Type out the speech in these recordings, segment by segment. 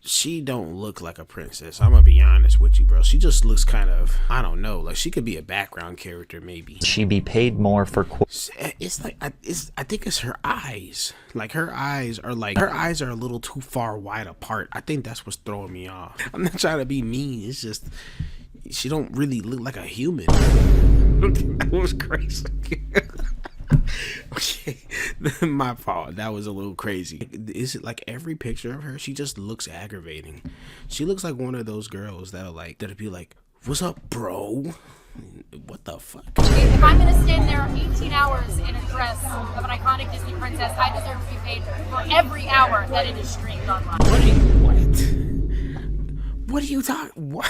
She don't look like a princess. I'm gonna be honest with you, bro. She just looks kind of, I don't know, like she could be a background character maybe. She be paid more for it's like I think it's her eyes. Like her eyes are a little too far wide apart. I think that's what's throwing me off. I'm not trying to be mean. It's just she don't really look like a human. That was crazy. Okay, my fault. That was a little crazy. Is it like every picture of her? She just looks aggravating. She looks like one of those girls that'll be like, "What's up, bro? What the fuck?" If I'm gonna stand there 18 hours in a dress of an iconic Disney princess, I deserve to be paid for every hour that it is streamed online. What are you talking? What?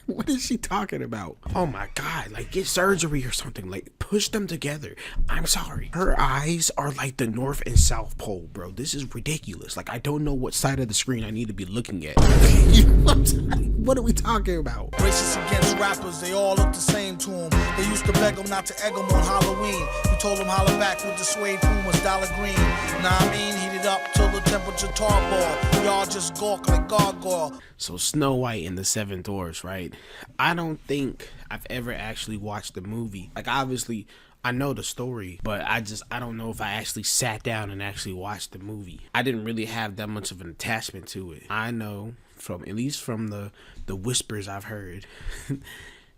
What is she talking about? Oh my god, like get surgery or something. Like push them together. I'm sorry. Her eyes are like the North and South Pole, bro. This is ridiculous. Like I don't know what side of the screen I need to be looking at. What are we talking about? Racist against rappers, they all look the same to him. They used to beg him not to egg him on Halloween. You told him holler back with the suede Pumas, dollar green. Nah, I mean, heat it up till the temperature tarball. Y'all just gawk like gargoyle. So Snow White and the Seven Dwarfs, right? I don't think I've ever actually watched the movie. Like obviously I know the story, but I don't know if I actually sat down and actually watched the movie. I didn't really have that much of an attachment to it. I know from, at least from the whispers I've heard,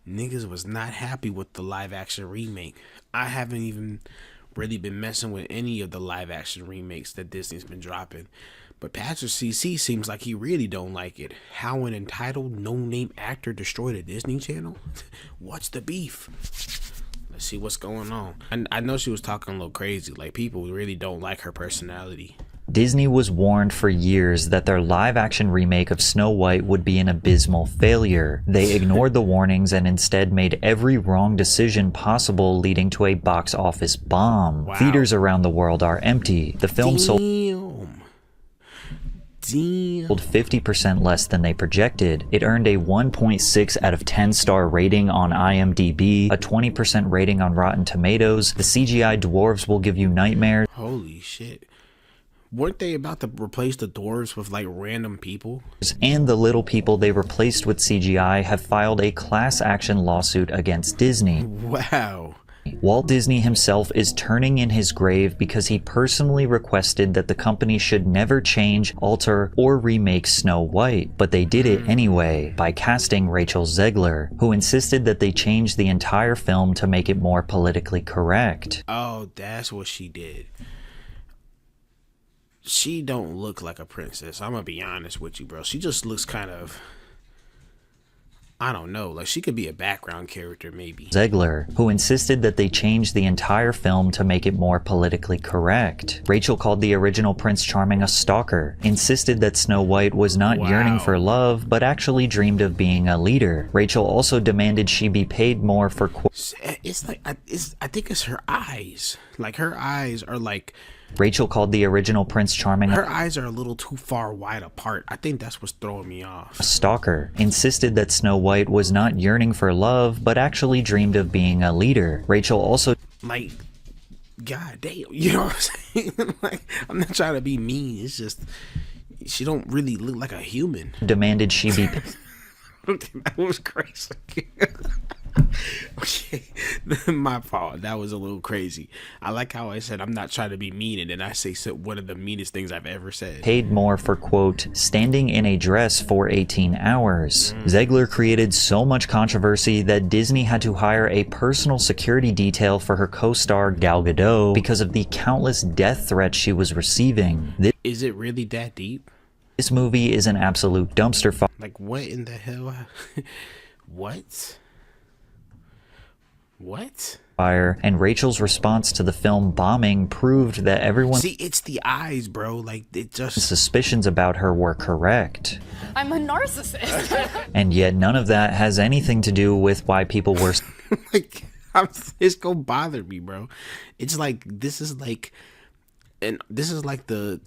niggas was not happy with the live action remake. I haven't even really been messing with any of the live action remakes that Disney's been dropping. But Pastor CC seems like he really don't like it. How an entitled, no-name actor destroyed a Disney Channel? What's the beef? Let's see what's going on. I know she was talking a little crazy. Like, people really don't like her personality. Disney was warned for years that their live-action remake of Snow White would be an abysmal failure. They ignored the warnings and instead made every wrong decision possible, leading to a box office bomb. Wow. Theaters around the world are empty. The film sold 50% less than they projected. It earned a 1.6 out of 10 star rating on IMDb, a 20% rating on Rotten Tomatoes. The CGI dwarves will give you nightmares. Holy shit. Weren't they about to replace the dwarves with like random people? And the little people they replaced with CGI have filed a class action lawsuit against Disney. Wow. Walt Disney himself is turning in his grave because he personally requested that the company should never change, alter, or remake Snow White, but they did it anyway by casting Rachel Zegler, who insisted that they change the entire film to make it more politically correct. Oh, that's what she did. She don't look like a princess. I'm gonna be honest with you, bro. She just looks kind of, I don't know, like she could be a background character maybe. Zegler, who insisted that they change the entire film to make it more politically correct. Rachel called the original Prince Charming a stalker, insisted that Snow White was not yearning for love, but actually dreamed of being a leader. Rachel also demanded she be paid more for it's like, I think it's her eyes. Like her eyes are like, Rachel called the original Prince Charming her eyes are a little too far wide apart. I think that's what's throwing me off. A stalker, insisted that Snow White was not yearning for love, but actually dreamed of being a leader. Rachel also, like, god damn, you know what I'm saying? Like, I'm not trying to be mean. It's just she don't really look like a human. demanded she be That was crazy. Okay, my fault. That was a little crazy. I like how I said I'm not trying to be mean, and then I say one of the meanest things I've ever said. paid more for, quote, standing in a dress for 18 hours. Zegler created so much controversy that Disney had to hire a personal security detail for her co-star Gal Gadot because of the countless death threats she was receiving. Is it really that deep? This movie is an absolute dumpster fire. Like, what in the hell? What? What? And Rachel's response to the film bombing proved that everyone's See, it's the eyes, bro. Like, it just... suspicions about her were correct. I'm a narcissist. And yet none of that has anything to do with why people were like, it's gonna bother me, bro. It's like, this is like the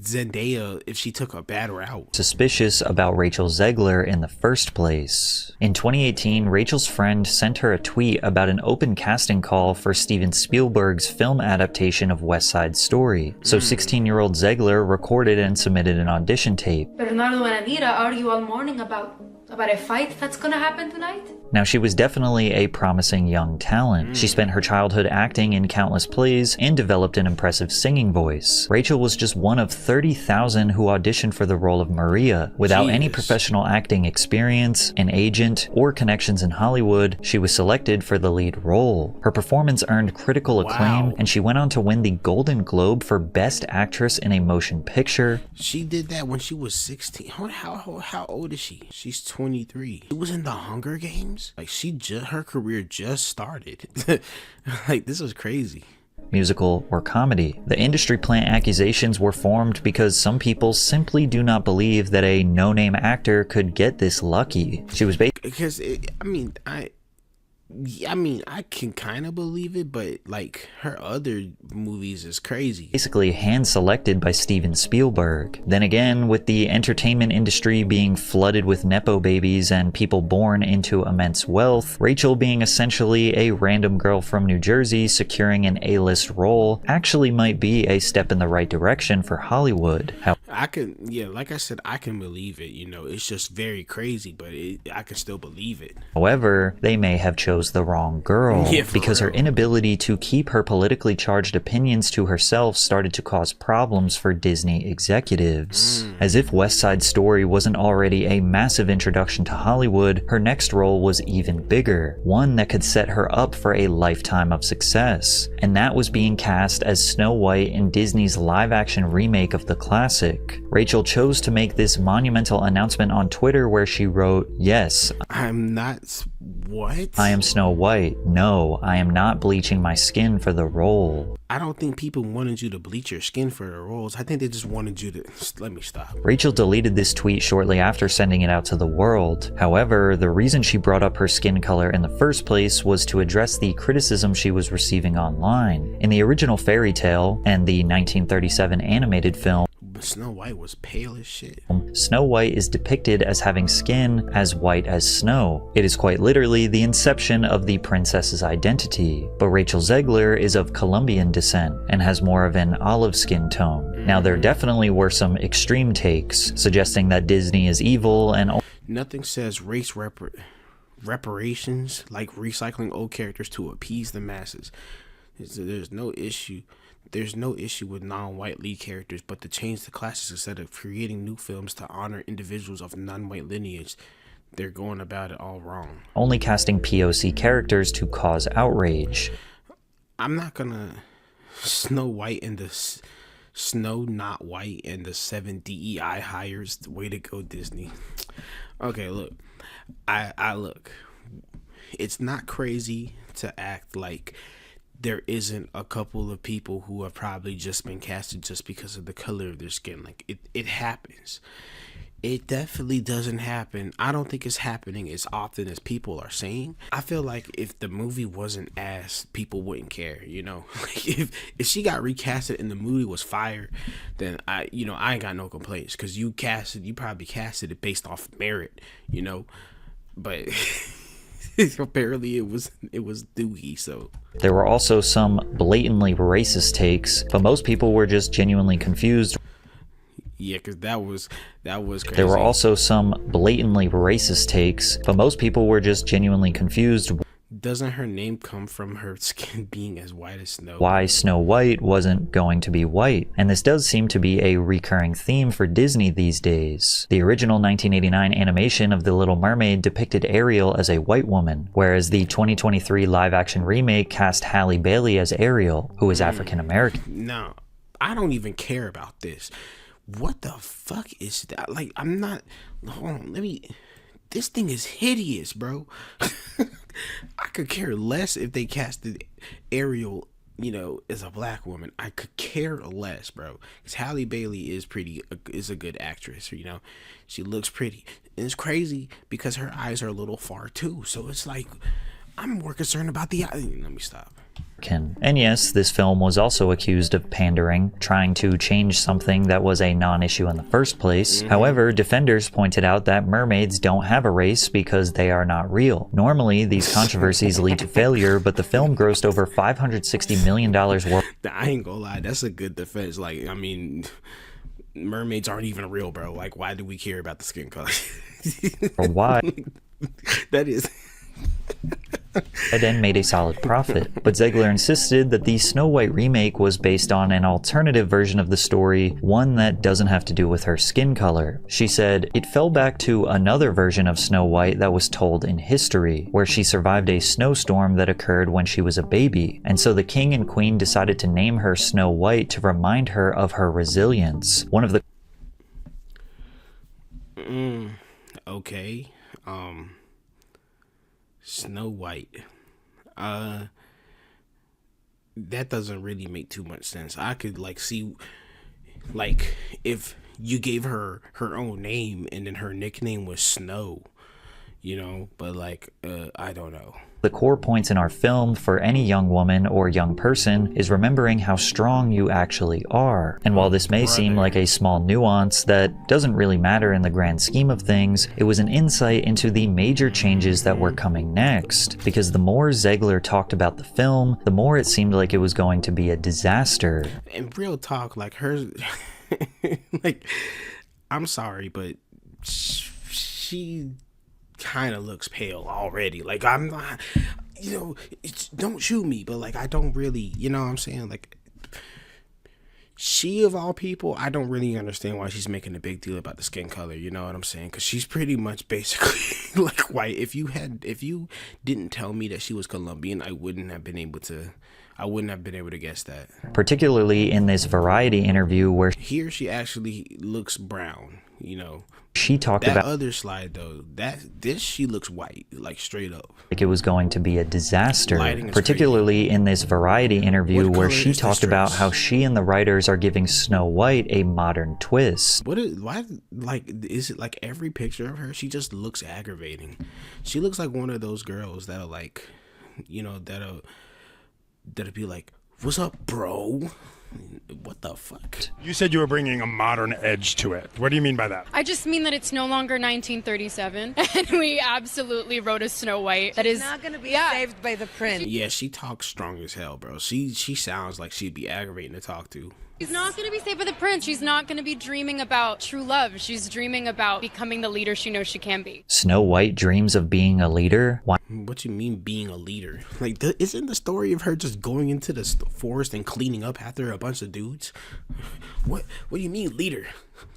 Zendaya if she took a bad route. Suspicious about Rachel Zegler in the first place. In 2018, Rachel's friend sent her a tweet about an open casting call for Steven Spielberg's film adaptation of West Side Story. So 16-year-old Zegler recorded and submitted an audition tape. Bernardo and Anita argue all morning about a fight that's gonna happen tonight? Now, she was definitely a promising young talent. She spent her childhood acting in countless plays and developed an impressive singing voice. Rachel was just one of 30,000 who auditioned for the role of Maria. Without any professional acting experience, an agent, or connections in Hollywood, she was selected for the lead role. Her performance earned critical acclaim, and she went on to win the Golden Globe for Best Actress in a Motion Picture. She did that when she was 16. How old is she? She's 23. She was in the Hunger Games. Like, her career just started. Like, this was crazy. Musical or comedy. The industry plant accusations were formed because some people simply do not believe that a no-name actor could get this lucky. She was because I can kind of believe it, but like her other movies is crazy. Basically hand-selected by Steven Spielberg. Then again, with the entertainment industry being flooded with nepo babies and people born into immense wealth, Rachel being essentially a random girl from New Jersey securing an A-list role actually might be a step in the right direction for Hollywood. Like I said, I can believe it. You know, it's just very crazy, but I can still believe it. However, they may have chose the wrong girl, because her inability to keep her politically charged opinions to herself started to cause problems for Disney executives. As if West Side Story wasn't already a massive introduction to Hollywood, her next role was even bigger, one that could set her up for a lifetime of success, and that was being cast as Snow White in Disney's live-action remake of the classic. Rachel chose to make this monumental announcement on Twitter where she wrote, "Yes, I'm not... What? I am Snow White. No, I am not bleaching my skin for the role." I don't think people wanted you to bleach your skin for the roles. I think they just wanted you to... Let me stop. Rachel deleted this tweet shortly after sending it out to the world. However, the reason she brought up her skin color in the first place was to address the criticism she was receiving online. In the original fairy tale and the 1937 animated film, Snow White was pale as shit. Snow White is depicted as having skin as white as snow. It is quite literally the inception of the princess's identity. But Rachel Zegler is of Colombian descent and has more of an olive skin tone. Now, there definitely were some extreme takes suggesting that Disney is evil and... Nothing says race reparations like recycling old characters to appease the masses. There's no issue with non-white lead characters, but to change the classes instead of creating new films to honor individuals of non-white lineage, they're going about it all wrong. Only casting POC characters to cause outrage. I'm not gonna Snow White and the Snow Not White and the 7 DEI hires. Way to go, Disney. Okay, look, I look. It's not crazy to act like there isn't a couple of people who have probably just been casted just because of the color of their skin. Like, it happens. It definitely doesn't happen. I don't think it's happening as often as people are saying. I feel like if the movie wasn't ass, people wouldn't care, you know? Like, if she got recasted and the movie was fire, then I ain't got no complaints, because you probably casted it based off merit, you know? But apparently it was doogie. So there were also some blatantly racist takes, but most people were just genuinely confused. Yeah, because that was crazy. There were also some blatantly racist takes, but most people were just genuinely confused. Doesn't her name come from her skin being as white as snow? Why Snow White wasn't going to be white. And this does seem to be a recurring theme for Disney these days. The original 1989 animation of The Little Mermaid depicted Ariel as a white woman, whereas the 2023 live-action remake cast Halle Bailey as Ariel, who is African American. No, I don't even care about this. What the fuck is that? Like, I'm not... Hold on, this thing is hideous, bro. I could care less if they casted Ariel, as a black woman. I could care less, bro. Because Halle Bailey is a good actress, She looks pretty. And it's crazy because her eyes are a little far, too. So it's like, I'm more concerned about the eye. Let me stop. And yes, this film was also accused of pandering, trying to change something that was a non-issue in the first place. However, defenders pointed out that mermaids don't have a race because they are not real. Normally, these controversies lead to failure, but the film grossed over $560 million worth. I ain't gonna lie, that's a good defense. Like, I mean, mermaids aren't even real, bro. Like, why do we care about the skin color? Why? That is... and made a solid profit. But Zegler insisted that the Snow White remake was based on an alternative version of the story, one that doesn't have to do with her skin color. She said, "It fell back to another version of Snow White that was told in history, where she survived a snowstorm that occurred when she was a baby, and so the king and queen decided to name her Snow White to remind her of her resilience." One of the... Okay. Snow White. That doesn't really make too much sense. I could like see, like, if you gave her her own name and then her nickname was Snow, you know, but like, I don't know. The core points in our film for any young woman or young person is remembering how strong you actually are. And while this may seem like a small nuance that doesn't really matter in the grand scheme of things, it was an insight into the major changes that were coming next. Because the more Zegler talked about the film, the more it seemed like it was going to be a disaster. And real talk, like her, like, I'm sorry, but she kind of looks pale already. Like, I'm not, you know, don't shoot me, but like, I don't really, you know what I'm saying? Like, she of all people, I don't really understand why she's making a big deal about the skin color, you know what I'm saying? Because she's pretty much basically like white. If you didn't tell me that she was Colombian, I wouldn't have been able to guess that. Particularly in this Variety interview where here she actually looks brown, you know. She talked that about other slide though, she looks white, like straight up. Like it was going to be a disaster. Particularly crazy. In this Variety interview where she talked about how she and the writers are giving Snow White a modern twist. Why, like, is it like every picture of her, she just looks aggravating. She looks like one of those girls that'll like, you know, that'll be like, "What's up, bro?" What the fuck? You said you were bringing a modern edge to it. What do you mean by that? I just mean that it's no longer 1937, and we absolutely wrote a Snow White that is not going to be saved by the prince. Yeah, she talks strong as hell, bro. She sounds like she'd be aggravating to talk to. She's not going to be saved by the prince. She's not going to be dreaming about true love. She's dreaming about becoming the leader she knows she can be. Snow White dreams of being a leader? Why? What you mean being a leader? Like, isn't the story of her just going into the forest and cleaning up after a bunch of dudes? What do you mean leader?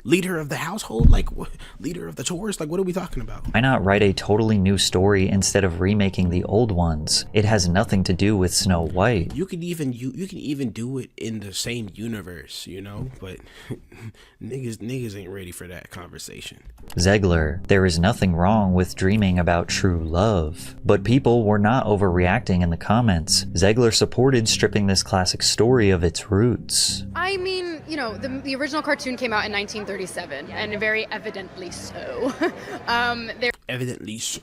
Leader of the household? Like, what, leader of the chores? Like, what are we talking about? Why not write a totally new story instead of remaking the old ones? It has nothing to do with Snow White. You can even do it in the same universe, you know, but niggas ain't ready for that conversation. Zegler, there is nothing wrong with dreaming about true love, but people were not overreacting in the comments. Zegler supported stripping this classic story of its roots. I mean, you know, the original cartoon came out in 1937, and very evidently so. Evidently so.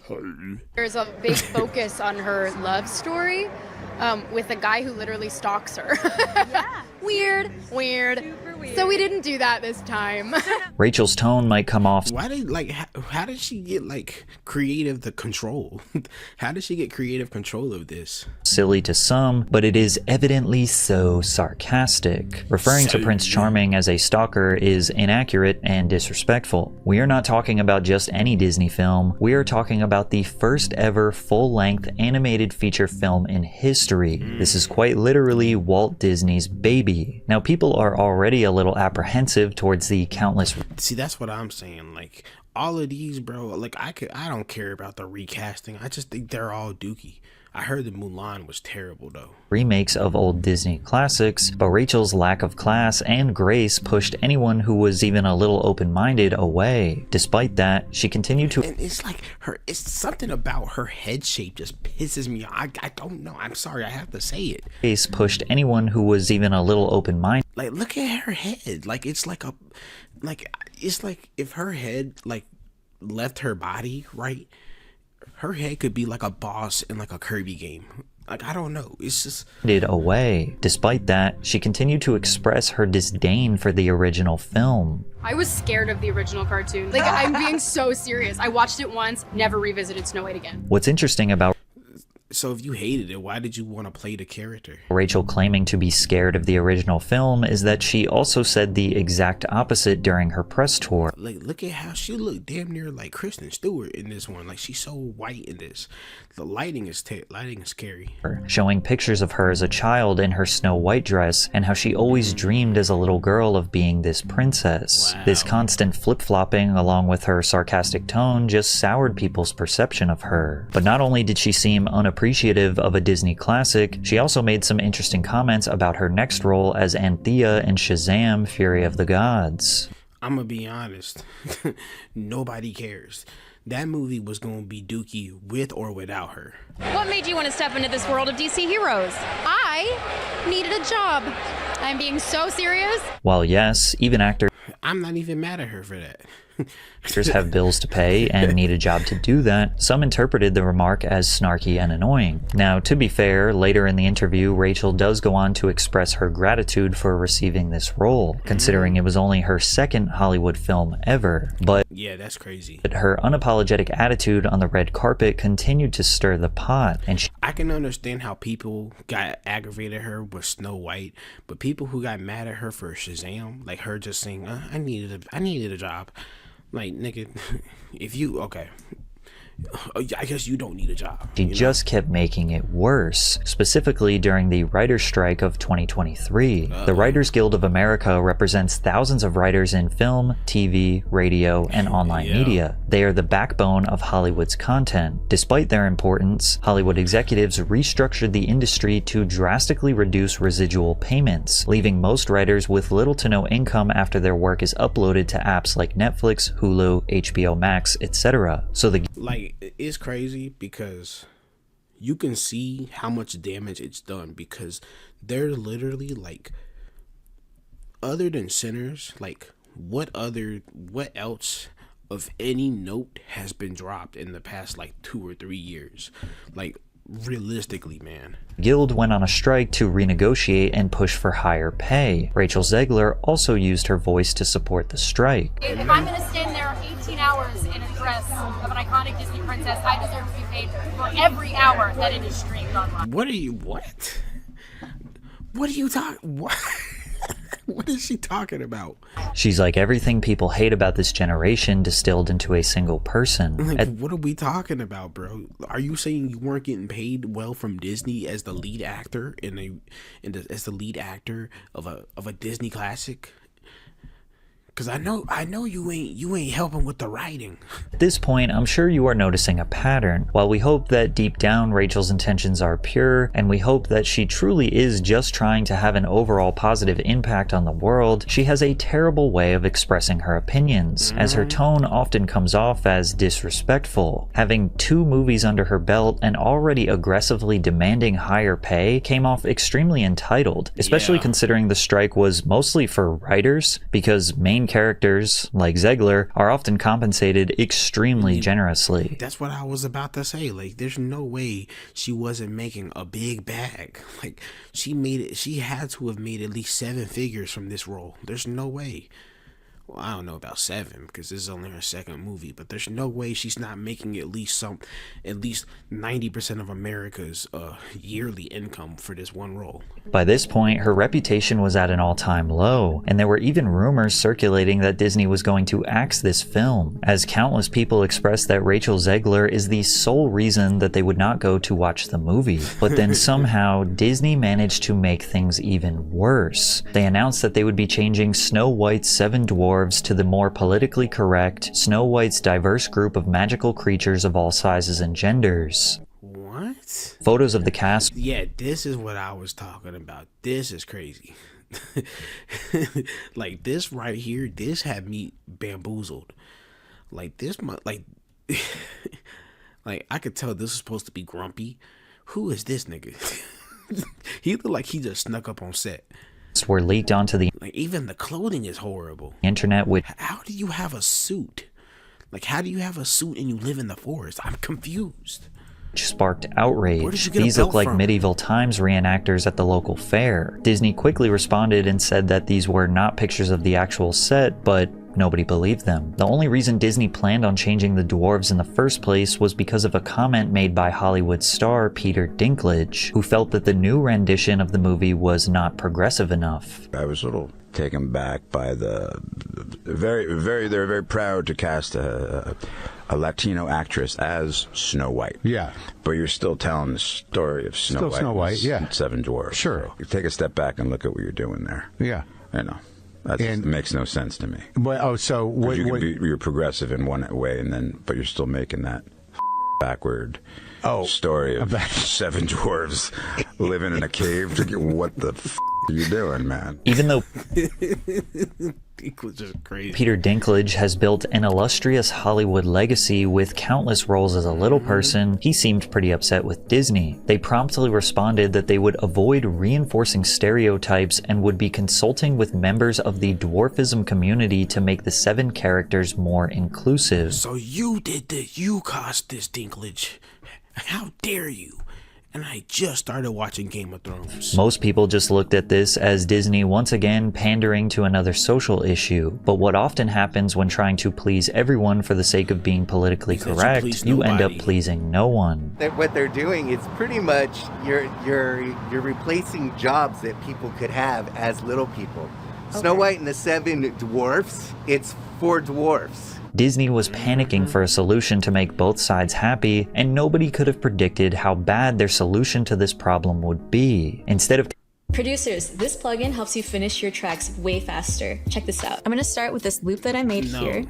There's a big focus on her love story with a guy who literally stalks her. Yeah. Weird. Super weird. So we didn't do that this time. Rachel's tone might come off. How did she get like creative to control? How did she get creative control of this? Silly to some, but it is evidently so sarcastic. Referring to Prince Charming as a stalker is inaccurate and disrespectful. We are not talking about just any Disney film. We are talking about the first ever full-length animated feature film in history. This is quite literally Walt Disney's baby. Now, people are already a little apprehensive towards the countless... See, that's what I'm saying. Like, all of these, bro, like, I don't care about the recasting. I just think they're all dookie. I heard that Mulan was terrible, though. Remakes of old Disney classics, but Rachel's lack of class and grace pushed anyone who was even a little open-minded away. Despite that, she continued to... And it's like it's something about her head shape just pisses me off. I don't know. I'm sorry. I have to say it. Grace pushed anyone who was even a little open-minded. Like, look at her head. Like, it's like it's like if her head, like, left her body, right? Her head could be like a boss in like a Kirby game. Like, I don't know. It's just away. Despite that, she continued to express her disdain for the original film. I was scared of the original cartoon. Like, I'm being so serious. I watched it once, never revisited Snow White again. What's interesting about so if you hated it, why did you want to play the character? Rachel claiming to be scared of the original film is that she also said the exact opposite during her press tour. Like, look at how she looked damn near like Kristen Stewart in this one. Like, she's so white in this. The lighting is scary. Showing pictures of her as a child in her Snow White dress and how she always dreamed as a little girl of being this princess. Wow. This constant flip-flopping along with her sarcastic tone just soured people's perception of her. But not only did she seem unappreciative of a Disney classic, she also made some interesting comments about her next role as Anthea in Shazam! Fury of the Gods. I'm gonna be honest. Nobody cares. That movie was gonna be dookie with or without her. What made you want to step into this world of DC heroes? I needed a job. I'm being so serious. While yes, even actors I'm not even mad at her for that. have bills to pay and need a job to do that, some interpreted the remark as snarky and annoying. Now, to be fair, later in the interview, Rachel does go on to express her gratitude for receiving this role, considering it was only her second Hollywood film ever. But yeah, that's crazy. Her unapologetic attitude on the red carpet continued to stir the pot, and I can understand how people got aggravated at her with Snow White, but people who got mad at her for Shazam, like her just saying, I needed a job. Like, nigga, if you, okay, I guess you don't need a job. She just kept making it worse, specifically during the writer's strike of 2023. The Writers Guild of America represents thousands of writers in film, TV, radio, and online media. They are the backbone of Hollywood's content. Despite their importance, Hollywood executives restructured the industry to drastically reduce residual payments, leaving most writers with little to no income after their work is uploaded to apps like Netflix, Hulu, HBO Max, etc. So it's crazy because you can see how much damage it's done, because they're literally like, other than Sinners, like what else of any note has been dropped in the past like 2 or 3 years? Like, realistically, man. Guild went on a strike to renegotiate and push for higher pay. Rachel Zegler also used her voice to support the strike. If I'm going to stand there 18 hours in a dress of an iconic Disney princess, I deserve to be paid for every hour that it is streamed online. What are you talking? What? What is she talking about? She's like, everything people hate about this generation distilled into a single person. Like, what are we talking about, bro? Are you saying you weren't getting paid well from Disney as the lead actor as the lead actor of a Disney classic? Because I know you ain't helping with the writing. At this point, I'm sure you are noticing a pattern. While we hope that deep down Rachel's intentions are pure, and we hope that she truly is just trying to have an overall positive impact on the world, she has a terrible way of expressing her opinions, as her tone often comes off as disrespectful. Having 2 movies under her belt and already aggressively demanding higher pay came off extremely entitled, especially considering the strike was mostly for writers, because main characters, like Zegler, are often compensated extremely generously. That's what I was about to say. Like, there's no way she wasn't making a big bag. Like, she had to have made at least 7 figures from this role. There's no way. Well, I don't know about 7 because this is only her second movie, but there's no way she's not making at least 90% of America's yearly income for this one role. By this point, her reputation was at an all-time low, and there were even rumors circulating that Disney was going to axe this film, as countless people expressed that Rachel Zegler is the sole reason that they would not go to watch the movie. But then somehow, Disney managed to make things even worse. They announced that they would be changing Snow White's 7 dwarfs to the more politically correct Snow White's diverse group of magical creatures of all sizes and genders. What? Photos of the cast. Yeah, this is what I was talking about. This is crazy. Like, this right here, this had me bamboozled. Like, like I could tell this is supposed to be Grumpy. Who is this nigga? He looked like he just snuck up on set. Were leaked onto the even the clothing is horrible. Internet. With how do you have a suit? Like, how do you have a suit and you live in the forest? I'm confused. sparked outrage. Where did you get a These look belt like from? medieval times reenactors at the local fair. Disney quickly responded and said that these were not pictures of the actual set, but nobody believed them. The only reason Disney planned on changing the dwarves in the first place was because of a comment made by Hollywood star Peter Dinklage, who felt that the new rendition of the movie was not progressive enough. I was a little taken back by they're very proud to cast a Latino actress as Snow White. Yeah. But you're still telling the story of Snow White. Yeah. Seven Dwarfs. Sure. So you take a step back and look at what you're doing there. Yeah. You know. That just makes no sense to me. But so what? You're progressive in one way, but you're still making that backward story of seven dwarves living in a cave. What the are you doing, man? Even though Dinklage is crazy. Peter Dinklage has built an illustrious Hollywood legacy with countless roles as a little person, he seemed pretty upset with Disney. They promptly responded that they would avoid reinforcing stereotypes and would be consulting with members of the dwarfism community to make the 7 characters more inclusive. So you did this. You caused this, Dinklage. How dare you? And I just started watching Game of Thrones. Most people just looked at this as Disney once again pandering to another social issue, but what often happens when trying to please everyone for the sake of being politically correct, you end up pleasing no one. What they're doing is pretty much you're replacing jobs that people could have as little people. Okay. Snow White and the 7 Dwarfs, it's 4 dwarfs. Disney was panicking for a solution to make both sides happy, and nobody could have predicted how bad their solution to this problem would be. Instead of Producers, this plugin helps you finish your tracks way faster. Check this out. I'm gonna start with this loop that I made here.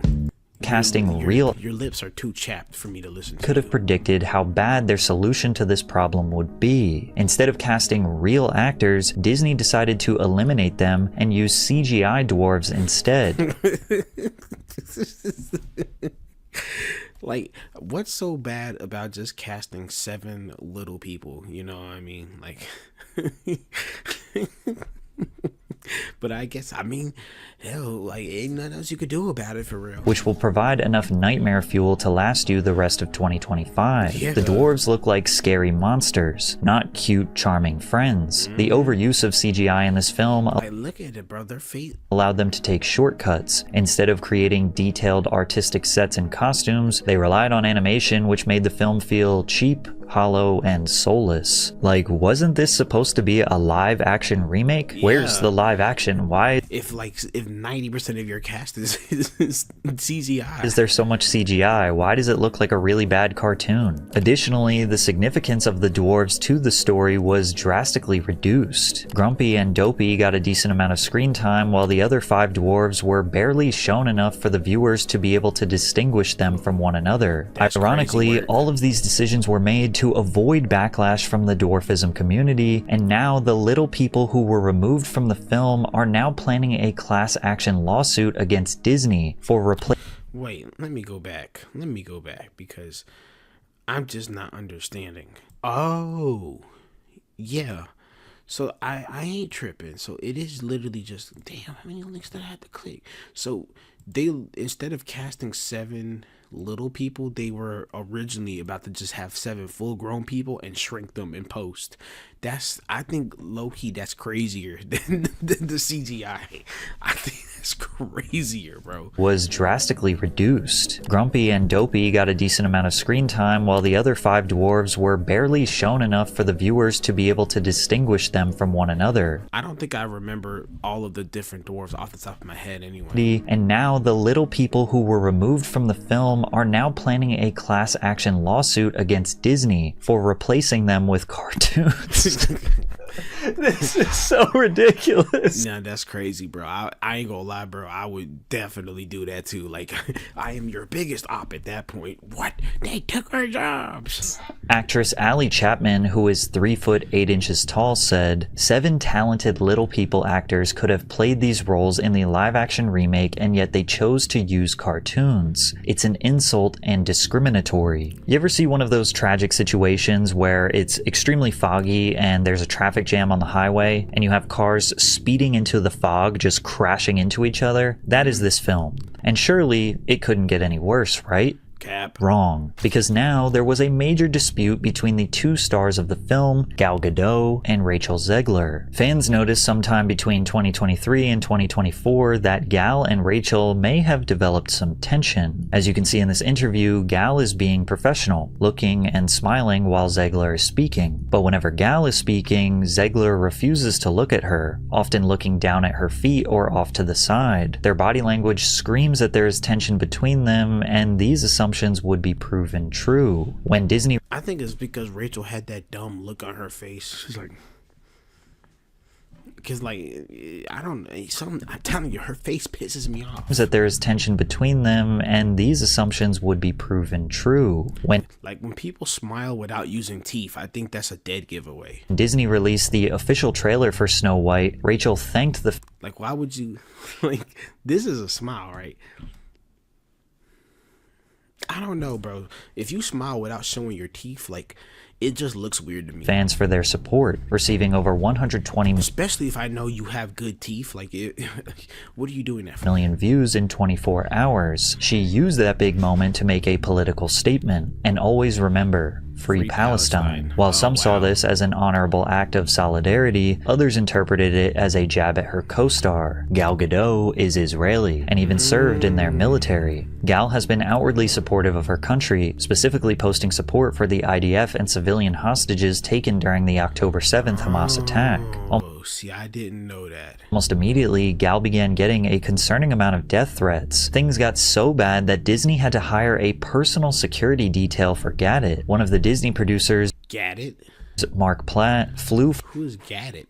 casting your lips are too chapped for me to listen to. Could have predicted how bad their solution to this problem would be. Instead of casting real actors, Disney decided to eliminate them and use CGI dwarves instead. Like, what's so bad about just casting 7 little people? You know what I mean? Like, but I guess, I mean, hell, like, ain't nothing else you could do about it for real. Which will provide enough nightmare fuel to last you the rest of 2025. Yeah. The dwarves look like scary monsters, not cute, charming friends. The overuse of CGI in this film Like, look at it, bro. Their feet allowed them to take shortcuts. Instead of creating detailed artistic sets and costumes, they relied on animation, which made the film feel cheap, hollow, and soulless. Like, wasn't this supposed to be a live action remake? Where's the live action? Why if 90% of your cast is CGI? Is there so much CGI? Why does it look like a really bad cartoon? Additionally, the significance of the dwarves to the story was drastically reduced. Grumpy and Dopey got a decent amount of screen time, while the other 5 dwarves were barely shown enough for the viewers to be able to distinguish them from one another. That's ironically, all of these decisions were made to avoid backlash from the dwarfism community, and now the little people who were removed from the film are now planning a class action lawsuit against Disney for replacing. Wait, let me go back because I'm just not understanding. Oh, yeah. So I ain't tripping. So it is literally just, damn, how many links did I have to click? So they, instead of casting 7 little people, they were originally about to just have 7 full-grown people and shrink them in post. That's, I think, low-key, that's crazier than the CGI. I think that's crazier, bro. Was drastically reduced. Grumpy and Dopey got a decent amount of screen time, while the other 5 dwarves were barely shown enough for the viewers to be able to distinguish them from one another. I don't think I remember all of the different dwarves off the top of my head anyway. And now the little people who were removed from the film are now planning a class action lawsuit against Disney for replacing them with cartoons. This is so ridiculous. Nah, that's crazy, bro. I ain't gonna lie, bro. I would definitely do that too. Like, I am your biggest op at that point. What? They took our jobs. Actress Allie Chapman, who is 3 foot 8 inches tall, said, 7 talented little people actors could have played these roles in the live action remake, and yet they chose to use cartoons. It's an insult and discriminatory. You ever see one of those tragic situations where it's extremely foggy and there's a traffic jam on the highway and you have cars speeding into the fog, just crashing into each other? That is this film. And surely it couldn't get any worse, right? Cap. Wrong, because now there was a major dispute between the two stars of the film, Gal Gadot and Rachel Zegler. Fans noticed sometime between 2023 and 2024 that Gal and Rachel may have developed some tension. As you can see in this interview, Gal is being professional, looking and smiling while Zegler is speaking. But whenever Gal is speaking, Zegler refuses to look at her, often looking down at her feet or off to the side. Their body language screams that there is tension between them, and these assumptions would be proven true. When Disney... I think it's because Rachel had that dumb look on her face. She's like... Because, like, I don't know, I'm telling you, her face pisses me off. That there is tension between them, and these assumptions would be proven true. When people smile without using teeth, I think that's a dead giveaway. Disney released the official trailer for Snow White, Rachel thanked the... Like, why would you... Like, this is a smile, right? I don't know, bro. If you smile without showing your teeth, like... It just looks weird to me. Fans for their support, receiving over 120 especially if I know you have good teeth. Like, what are you doing that for? Million views in 24 hours. She used that big moment to make a political statement. And always remember, Free Palestine. While some saw this as an honorable act of solidarity, others interpreted it as a jab at her co-star. Gal Gadot is Israeli and even served in their military. Gal has been outwardly supportive of her country, specifically posting support for the IDF and civilian hostages taken during the October 7th Hamas attack. See, I didn't know that. Almost immediately, Gal began getting a concerning amount of death threats. Things got so bad that Disney had to hire a personal security detail for Gadot. One of the Disney producers, Gadot? Mark Platt, flew Who is Gadot?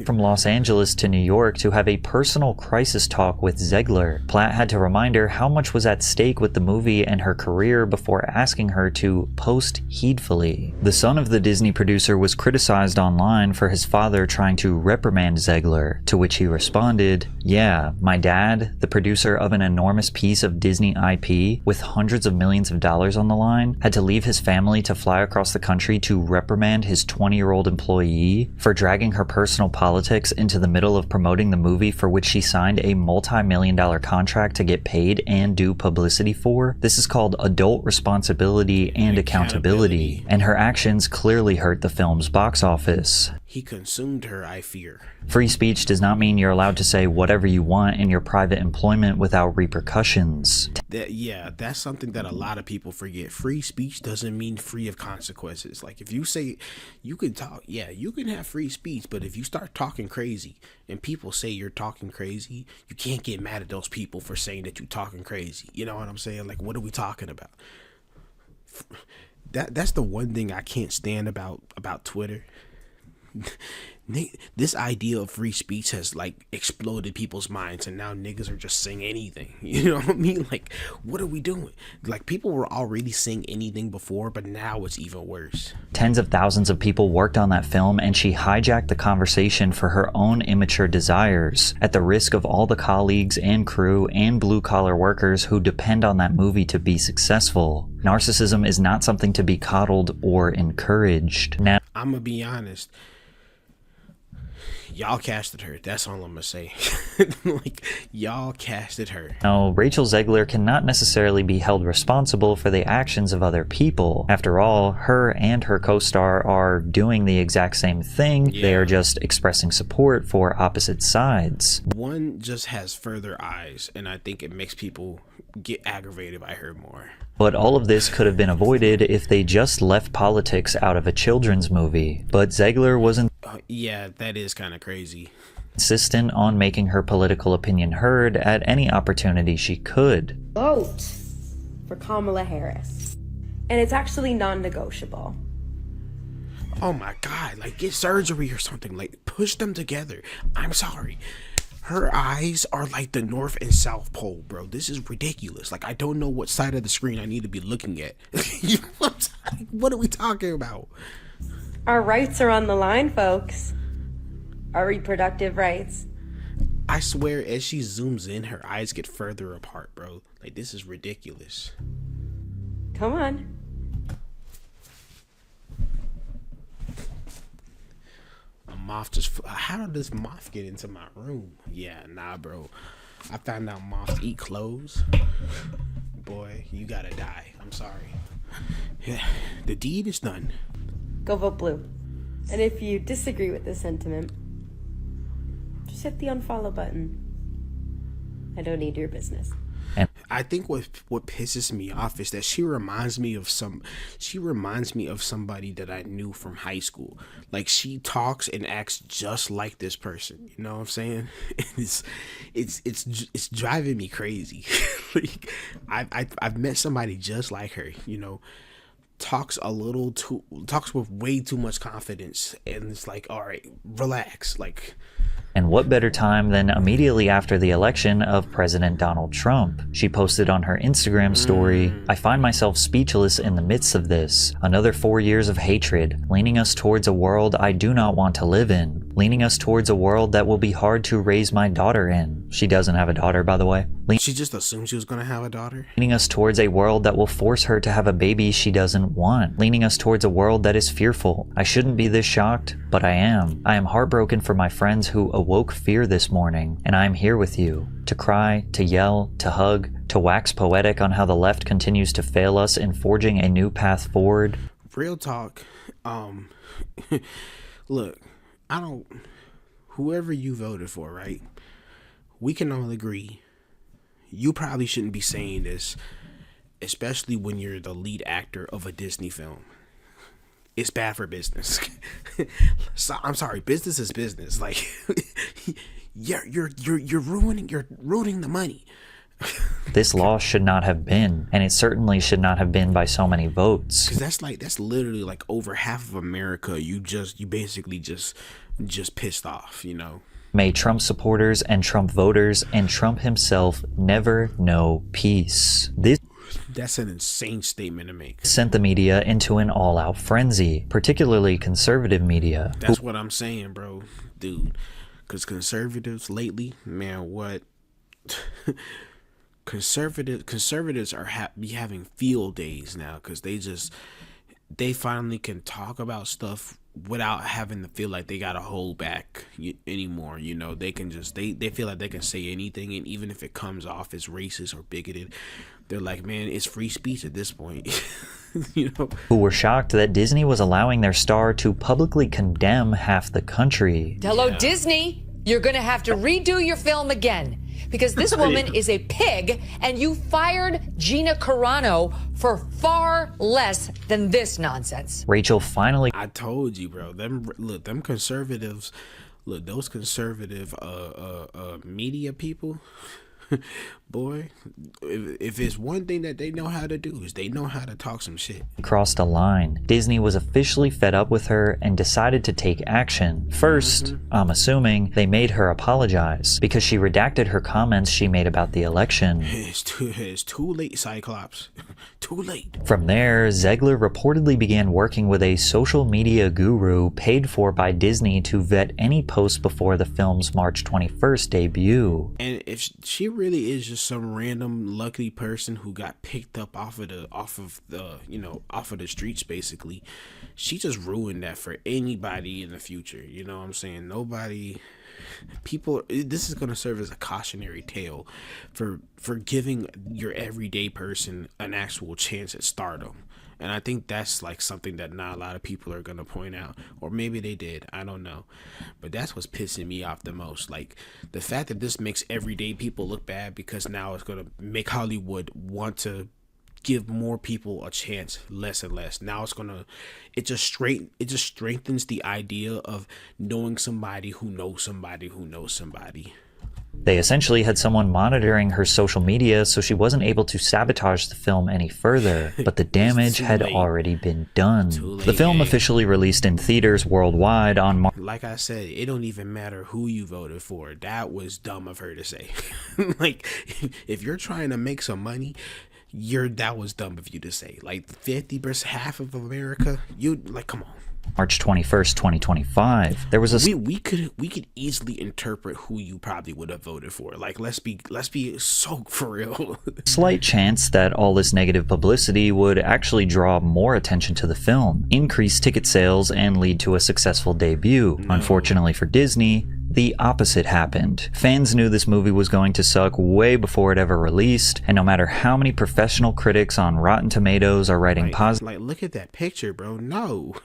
from Los Angeles to New York to have a personal crisis talk with Zegler. Platt had to remind her how much was at stake with the movie and her career before asking her to post heedfully. The son of the Disney producer was criticized online for his father trying to reprimand Zegler, to which he responded, "Yeah, my dad, the producer of an enormous piece of Disney IP with hundreds of millions of dollars on the line, had to leave his family to fly across the country to reprimand his 20-year-old employee for dragging her personal politics into the middle of promoting the movie for which she signed a multi-million-dollar contract to get paid and do publicity for. This is called adult responsibility and accountability, and her actions clearly hurt the film's box office." He consumed her, I fear. Free speech does not mean you're allowed to say whatever you want in your private employment without repercussions. Yeah, that's something that a lot of people forget. Free speech doesn't mean free of consequences. Like, if you say you can talk, yeah, you can have free speech, but if you start talking crazy and people say you're talking crazy, you can't get mad at those people for saying that you're talking crazy. You know what I'm saying? Like, what are we talking about? That's the one thing I can't stand about Twitter. This idea of free speech has like exploded people's minds, and now niggas are just saying anything. You know what I mean? Like, what are we doing? Like, people were already saying anything before, but now it's even worse. Tens of thousands of people worked on that film, and she hijacked the conversation for her own immature desires, at the risk of all the colleagues and crew and blue-collar workers who depend on that movie to be successful. Narcissism is not something to be coddled or encouraged. Now, I'm gonna be honest. Y'all casted her. That's all I'm gonna say. Like, y'all casted her. Now, Rachel Zegler cannot necessarily be held responsible for the actions of other people. After all, her and her co-star are doing the exact same thing. Yeah. They are just expressing support for opposite sides. One just has further eyes, and I think it makes people get aggravated by her more. But all of this could have been avoided if they just left politics out of a children's movie. But Zegler wasn't. Yeah, that is kind of crazy. Insistent on making her political opinion heard at any opportunity she could. Vote for Kamala Harris. And it's actually non-negotiable. Oh my God, like, get surgery or something. Like, push them together. I'm sorry. Her eyes are like the North and South Pole, bro. This is ridiculous. Like, I don't know what side of the screen I need to be looking at. You know what I'm saying? What are we talking about? Our rights are on the line, folks. Our reproductive rights. I swear, as she zooms in, her eyes get further apart, bro. Like, this is ridiculous. Come on. A moth just... How did this moth get into my room? Yeah, nah, bro. I found out moths eat clothes. Boy, you gotta die. I'm sorry. Yeah, the deed is done. Go vote blue. And if you disagree with this sentiment, just hit the unfollow button. I don't need your business. I think what pisses me off is that she reminds me of somebody that I knew from high school. Like, she talks and acts just like this person. You know what I'm saying? It's driving me crazy. Like, I've met somebody just like her. You know, talks with way too much confidence, and it's like, all right, relax. Like. And what better time than immediately after the election of President Donald Trump? She posted on her Instagram story, "I find myself speechless in the midst of this. Another 4 years of hatred, leaning us towards a world I do not want to live in. Leaning us towards a world that will be hard to raise my daughter in." She doesn't have a daughter, by the way. She just assumed she was gonna have a daughter? Leaning us towards a world that will force her to have a baby she doesn't want. Leaning us towards a world that is fearful. I shouldn't be this shocked, but I am. I am heartbroken for my friends who awoke fear this morning, and I am here with you. To cry, to yell, to hug, to wax poetic on how the left continues to fail us in forging a new path forward. Real talk. Look, whoever you voted for, right? We can all agree you probably shouldn't be saying this, especially when you're the lead actor of a Disney film. It's bad for business. So, I'm sorry, business is business. Like, you're ruining the money. This law should not have been, and it certainly should not have been by so many votes. Because that's literally like over half of America. You basically just pissed off, you know. May Trump supporters and Trump voters and Trump himself never know peace. That's an insane statement to make. Sent the media into an all-out frenzy, particularly conservative media. That's what I'm saying, bro. Dude. Because conservatives lately, man, what? Conservatives are having field days now, because they finally can talk about stuff without having to feel like they gotta hold back anymore. You know, they can just they feel like they can say anything, and even if it comes off as racist or bigoted, they're like, man, it's free speech at this point. You know, who were shocked that Disney was allowing their star to publicly condemn half the country. Hello, Disney, you're gonna have to redo your film again, because this woman is a pig, and you fired Gina Carano for far less than this nonsense. Rachel finally... I told you, bro. Them conservatives, those conservative media people, boy, if it's one thing that they know how to do, is they know how to talk some shit. Crossed a line. Disney was officially fed up with her and decided to take action. First, I'm assuming they made her apologize because she redacted her comments she made about the election. It's too late, Cyclops. Too late. From there, Zegler reportedly began working with a social media guru paid for by Disney to vet any posts before the film's March 21st debut. And if she really is just some random lucky person who got picked up off of the streets, basically, she just ruined that for anybody in the future. You know what I'm saying? This is going to serve as a cautionary tale for giving your everyday person an actual chance at stardom. And I think that's like something that not a lot of people are going to point out, or maybe they did, I don't know. But that's what's pissing me off the most. Like, the fact that this makes everyday people look bad, because now it's going to make Hollywood want to give more people a chance less and less. Now it just strengthens the idea of knowing somebody who knows somebody who knows somebody. They essentially had someone monitoring her social media so she wasn't able to sabotage the film any further, but the damage had already been done. The film officially released in theaters worldwide on March. Like I said, it don't even matter who you voted for. That was dumb of her to say. Like, if you're trying to make some money, that was dumb of you to say. Like, 50%, half of America, come on. March 21st, 2025. There was we could easily interpret who you probably would have voted for. Like, let's be so for real. Slight chance that all this negative publicity would actually draw more attention to the film, increase ticket sales, and lead to a successful debut. Unfortunately for Disney, the opposite happened. Fans knew this movie was going to suck way before it ever released, and no matter how many professional critics on Rotten Tomatoes are writing Like, look at that picture, bro. No.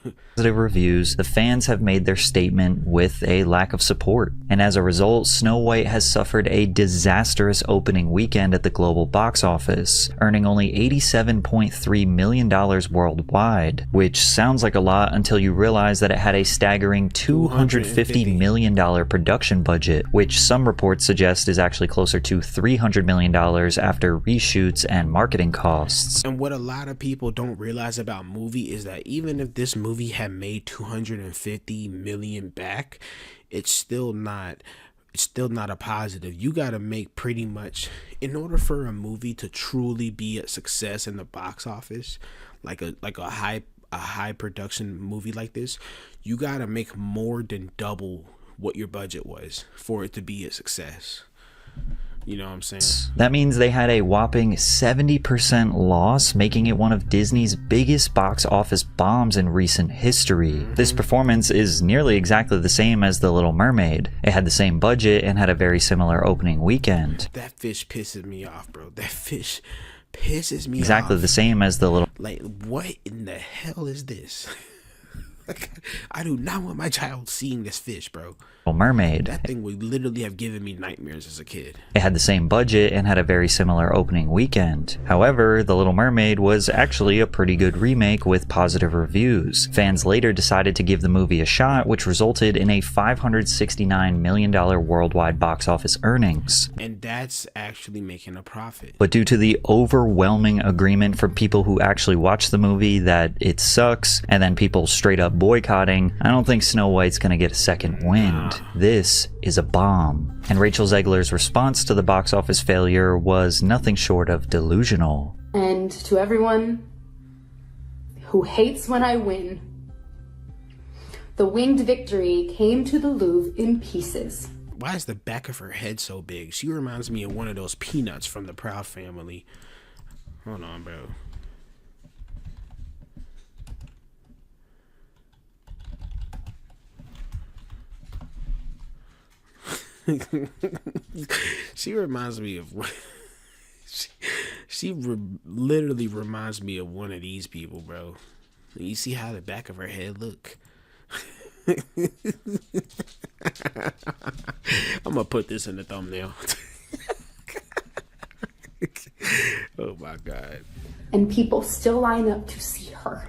positive reviews, the fans have made their statement with a lack of support. And as a result, Snow White has suffered a disastrous opening weekend at the global box office, earning only $87.3 million worldwide, which sounds like a lot until you realize that it had a staggering $250 million production budget, which some reports suggest is actually closer to $300 million after reshoots and marketing costs. And what a lot of people don't realize about movie is that even if this movie had made 250 million back, it's still not a positive. You got to make pretty much, in order for a movie to truly be a success in the box office, like a high production movie like this, you got to make more than double what your budget was for it to be a success. You know what I'm saying? That means they had a whopping 70% loss, making it one of Disney's biggest box office bombs in recent history. This performance is nearly exactly the same as The Little Mermaid. It had the same budget and had a very similar opening weekend. That fish pisses me off, bro. That fish pisses me off. Exactly the same as The Little... Like, what in the hell is this? I do not want my child seeing this fish, bro. Mermaid. That thing would literally have given me nightmares as a kid. It had the same budget and had a very similar opening weekend. However, The Little Mermaid was actually a pretty good remake with positive reviews. Fans later decided to give the movie a shot, which resulted in a $569 million worldwide box office earnings. And that's actually making a profit. But due to the overwhelming agreement from people who actually watched the movie that it sucks, and then people straight up boycotting, I don't think Snow White's gonna get a second wind. This is a bomb. And Rachel Zegler's response to the box office failure was nothing short of delusional. And to everyone who hates when I win, the winged victory came to the Louvre in pieces. Why is the back of her head so big? She reminds me of one of those peanuts from the Proud Family. Hold on, bro. She reminds me of literally reminds me of one of these people, bro. You see how the back of her head look? I'm gonna put this in the thumbnail. Oh my god. And people still line up to see her.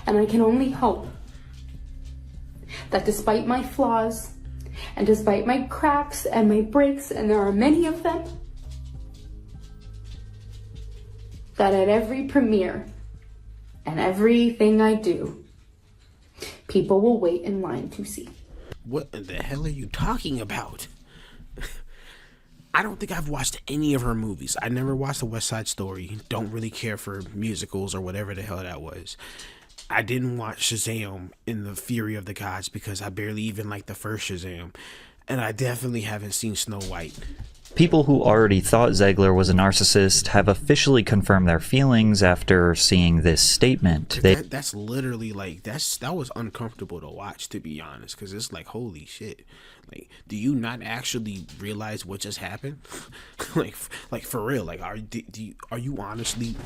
And I can only hope that despite my flaws, and despite my cracks and my breaks, and there are many of them, that at every premiere and everything I do, people will wait in line to see. What the hell are you talking about? I don't think I've watched any of her movies. I never watched The West Side Story. Don't really care for musicals or whatever the hell that was. I didn't watch Shazam in the Fury of the Gods because I barely even liked the first Shazam. And I definitely haven't seen Snow White. People who already thought Zegler was a narcissist have officially confirmed their feelings after seeing this statement. That's literally like, that was uncomfortable to watch, to be honest, because it's like, holy shit. Like, do you not actually realize what just happened? like for real, like, are you honestly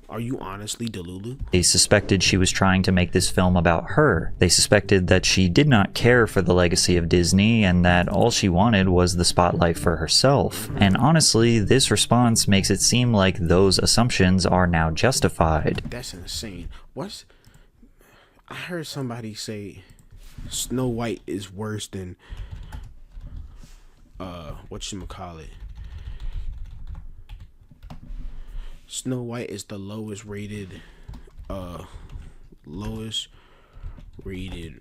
Delulu? They suspected she was trying to make this film about her. They suspected that she did not care for the legacy of Disney and that all she wanted was the spotlight for herself. And honestly, this response makes it seem like those assumptions are now justified. That's insane. I heard somebody say Snow White is worse than whatchamacallit. Snow White is the lowest rated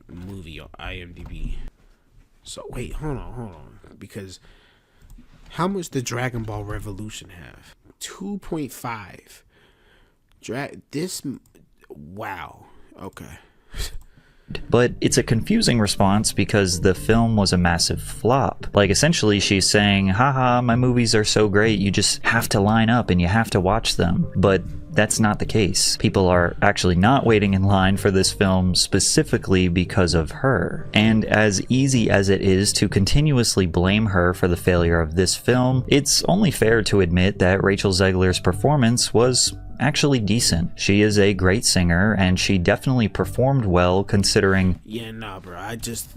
movie on IMDb. So wait, hold on. Because how much did Dragon Ball Revolution have? 2.5. Wow. Okay. But it's a confusing response because the film was a massive flop. Like, essentially she's saying, haha, my movies are so great, you just have to line up and you have to watch them. But that's not the case. People are actually not waiting in line for this film specifically because of her. And as easy as it is to continuously blame her for the failure of this film, it's only fair to admit that Rachel Zegler's performance was actually decent. She is a great singer, and she definitely performed well considering... Yeah, nah, bro. I just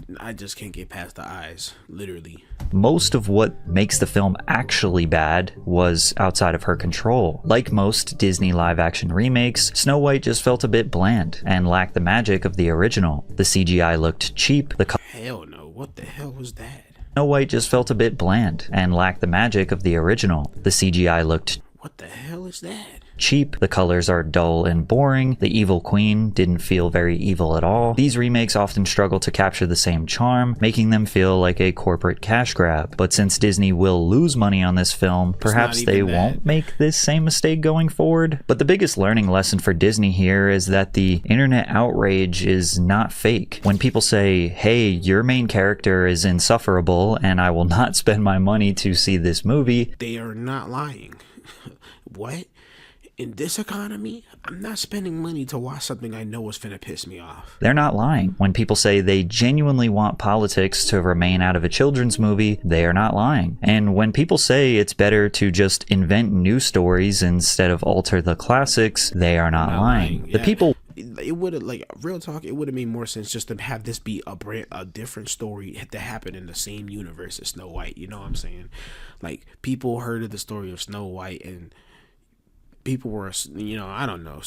can't get past the eyes, literally. Most of what makes the film actually bad was outside of her control. Like most Disney live-action remakes, Snow White just felt a bit bland and lacked the magic of the original. The CGI looked cheap. Hell no. What the hell was that? Snow White just felt a bit bland and lacked the magic of the original. The CGI looked... What the hell is that? Cheap, the colors are dull and boring, the evil queen didn't feel very evil at all. These remakes often struggle to capture the same charm, making them feel like a corporate cash grab. But since Disney will lose money on this film, perhaps they won't make this same mistake going forward. But the biggest learning lesson for Disney here is that the internet outrage is not fake. When people say, hey, your main character is insufferable and I will not spend my money to see this movie, they are not lying. What? In this economy, I'm not spending money to watch something I know is finna piss me off. They're not lying. When people say they genuinely want politics to remain out of a children's movie, they are not lying. And when people say it's better to just invent new stories instead of alter the classics, they are not lying. Yeah. The people... It would have, like, real talk, it would have made more sense just to have this be a different story that happened in the same universe as Snow White. You know what I'm saying? Like, people heard of the story of Snow White and people were, you know, I don't know,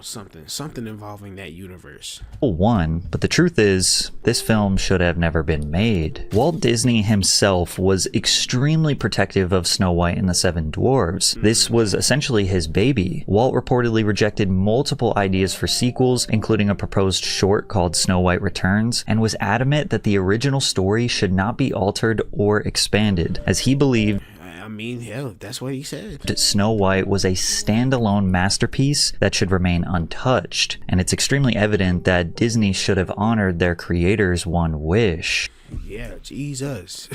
something involving that universe. Won, but the truth is, this film should have never been made. Walt Disney himself was extremely protective of Snow White and the Seven Dwarfs. This was essentially his baby. Walt reportedly rejected multiple ideas for sequels, including a proposed short called Snow White Returns, and was adamant that the original story should not be altered or expanded, as he believed I mean, hell, that's what he said. Snow White was a standalone masterpiece that should remain untouched, and it's extremely evident that Disney should have honored their creator's one wish. Yeah, Jesus.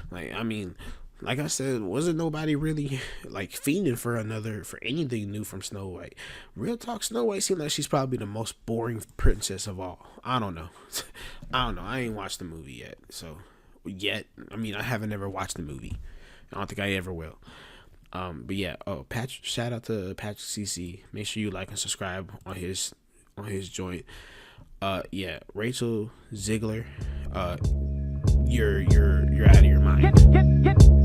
Like, I mean, like I said, wasn't nobody really like fiending for anything new from Snow White. Real talk, Snow White seems like she's probably the most boring princess of all. I don't know. I ain't watched the movie yet. I mean, I haven't ever watched the movie. I don't think I ever will. But yeah, Patrick, shout out to Patrick CC. Make sure you like and subscribe on his joint. Yeah, Rachel Zegler, you're out of your mind.